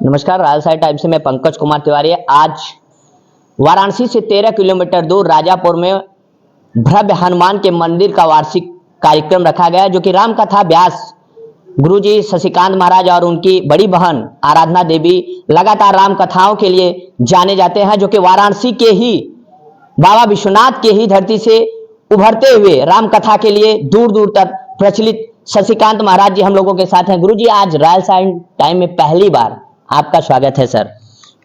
नमस्कार, राजशाही टाइम्स से मैं पंकज कुमार तिवारी। आज वाराणसी से 13 किलोमीटर दूर राजापुर में भव्य हनुमान के मंदिर का वार्षिक कार्यक्रम रखा गया, जो कि राम कथा व्यास गुरुजी शशिकांत महाराज और उनकी बड़ी बहन आराधना देवी लगातार राम कथाओं के लिए जाने जाते हैं, जो कि वाराणसी के ही बाबा विश्वनाथ के ही धरती से उभरते हुए राम कथा के लिए दूर दूर तक प्रचलित शशिकांत महाराज जी हम लोगों के साथ हैं। गुरुजी, आज राजशाही टाइम में पहली बार आपका स्वागत है सर।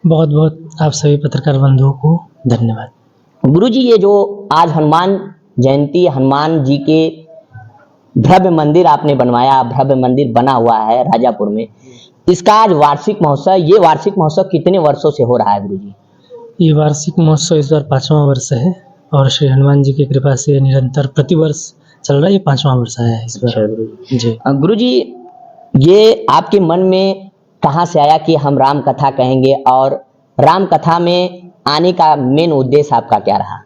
बहुत बहुत आप सभी पत्रकार बंधुओं को धन्यवाद। गुरुजी, ये जो आज हनुमान जयंती, हनुमान जी के भव्य मंदिर आपने बनवाया, भव्य मंदिर बना हुआ है राजापुर में, इसका आज वार्षिक महोत्सव, ये वार्षिक महोत्सव कितने वर्षों से हो रहा है गुरुजी? ये वार्षिक महोत्सव इस बार 5वां वर्ष है और श्री हनुमान जी की कृपा से निरंतर प्रतिवर्ष चल रहा है। ये 5वां वर्ष आया है इस बार। जी गुरुजी, ये आपके मन में कहाँ से आया कि हम राम कथा कहेंगे, और राम कथा में आने का मेन उद्देश्य आपका क्या रहा?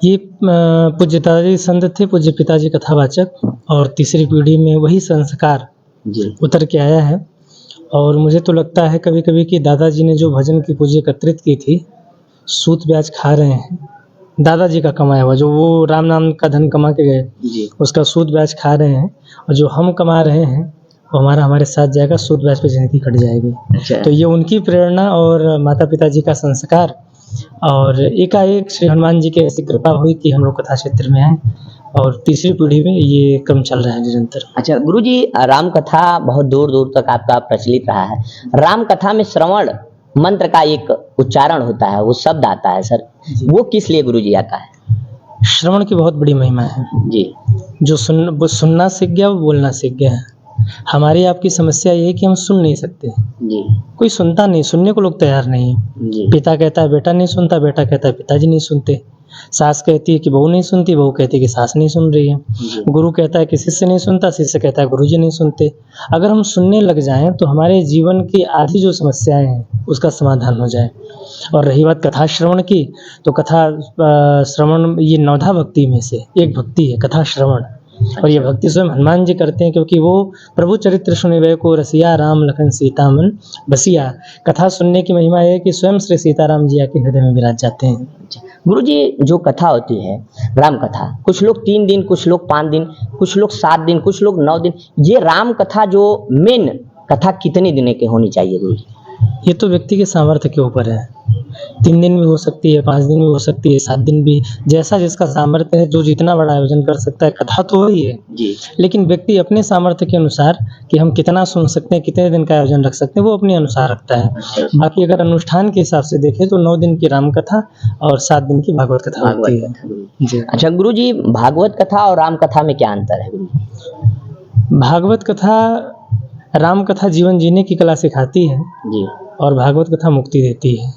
ये पूज्य पिताजी संत थे, पूज्य पिताजी कथावाचक, और तीसरी पीढ़ी में वही संस्कार उतर के आया है। और मुझे तो लगता है कभी कभी कि दादाजी ने जो भजन की पूंजी एकत्रित की थी, सूत ब्याज खा रहे हैं, दादाजी का कमाया हुआ, जो वो राम नाम का धन कमा के गए, उसका सूद ब्याज खा रहे हैं, और जो हम कमा रहे हैं वो हमारे साथ जाएगा, सूद ब्याज पे जिंदगी कट जाएगी। तो ये उनकी प्रेरणा और माता पिताजी का संस्कार, और एकाएक श्री हनुमान जी की ऐसी कृपा हुई कि हम लोग कथा क्षेत्र में आए, और तीसरी पीढ़ी में ये क्रम चल रहा है निरंतर। अच्छा गुरुजी, राम कथा बहुत दूर दूर तक आपका प्रचलित रहा है। राम कथा में श्रवण मंत्र का एक उच्चारण होता है, वो शब्द आता है सर, वो किस लिए गुरुजी आता है? श्रवण की बहुत बड़ी महिमा है जी। जो सुनना सीख गया वो बोलना सीख गया है। हमारी आपकी समस्या ये है कि हम सुन नहीं सकते जी। कोई सुनता नहीं, सुनने को लोग तैयार नहीं है। पिता कहता है बेटा नहीं सुनता, बेटा कहता है पिताजी नहीं सुनते, सास कहती है कि बहू नहीं सुनती, बहू कहती है कि सास नहीं सुन रही है, गुरु कहता है कि शिष्य नहीं सुनता, शिष्य कहता है गुरुजी नहीं सुनते। अगर हम सुनने लग जाएं तो हमारे जीवन की आधी जो समस्याएं हैं उसका समाधान हो जाए। और रही बात कथा श्रवण की, तो कथा श्रवण ये 9 भक्ति में से एक भक्ति है कथा श्रवण, और ये भक्ति स्वयं हनुमान जी करते हैं, क्योंकि वो प्रभु चरित्र सुनिवे को रसिया, राम लखन सीता मन बसिया। कथा सुनने की महिमा है कि स्वयं श्री सीताराम जी आके हृदय में विराज जाते हैं। गुरुजी, जो कथा होती है राम कथा, कुछ लोग 3 दिन, कुछ लोग 5 दिन, कुछ लोग 7 दिन, कुछ लोग 9 दिन, ये राम कथा जो मेन कथा कितने दिन की होनी चाहिए गुरुजी? ये तो व्यक्ति के सामर्थ्य के ऊपर है। 3 दिन भी हो सकती है, 5 दिन भी हो सकती है, 7 दिन भी, जैसा जिसका सामर्थ्य है, जो जितना बड़ा आयोजन कर सकता है। कथा तो वही है जी, लेकिन व्यक्ति अपने सामर्थ्य के अनुसार कि हम कितना सुन सकते हैं, कितने दिन का आयोजन रख सकते हैं, वो अपने अनुसार रखता है। बाकी अगर अनुष्ठान के हिसाब से देखें तो 9 दिन की राम कथा और 7 दिन की भागवत कथा होती है जी। अच्छा गुरुजी, भागवत कथा और राम कथा में क्या अंतर है गुरुजी? भागवत कथा राम कथा जीवन जीने की कला सिखाती है जी, और भागवत कथा मुक्ति देती है।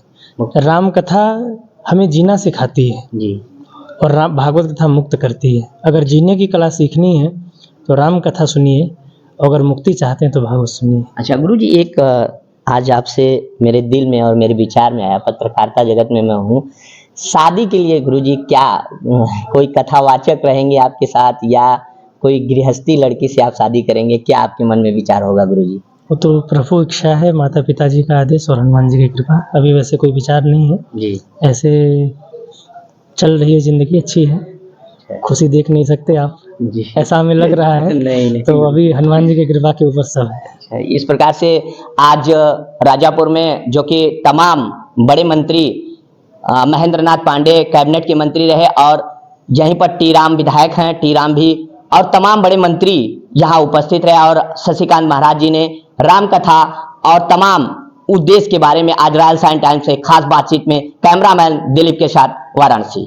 राम कथा हमें जीना सिखाती है जी, और भागवत कथा मुक्त करती है। अगर जीने की कला सीखनी है तो राम कथा सुनिए, अगर मुक्ति चाहते हैं तो भागवत सुनिए। अच्छा गुरुजी, एक आज आपसे मेरे दिल में और मेरे विचार में आया, पत्रकारिता जगत में मैं हूँ, शादी के लिए गुरुजी क्या कोई कथावाचक रहेंगे आपके साथ, या कोई गृहस्थी लड़की से आप शादी करेंगे? क्या आपके मन में विचार होगा गुरुजी? वो तो प्रभु इच्छा है, माता पिताजी का आदेश और हनुमान जी की कृपा। अभी वैसे कोई विचार नहीं है जी, ऐसे चल रही है जिंदगी, अच्छी है, खुशी देख नहीं सकते आप जी, ऐसा हमें लग रहा है। नहीं। तो अभी हनुमान जी की कृपा के ऊपर सब है। इस प्रकार से आज राजापुर में, जो कि तमाम बड़े मंत्री, महेंद्र नाथ पांडे कैबिनेट के मंत्री रहे, और यहीं पर टी राम विधायक हैं, टी राम भी, और तमाम बड़े मंत्री यहाँ उपस्थित रहे, और शशिकांत महाराज जी ने राम कथा और तमाम उद्देश्य के बारे में आज राजशाही टाइम्स से खास बातचीत में कैमरामैन दिलीप के साथ वाराणसी।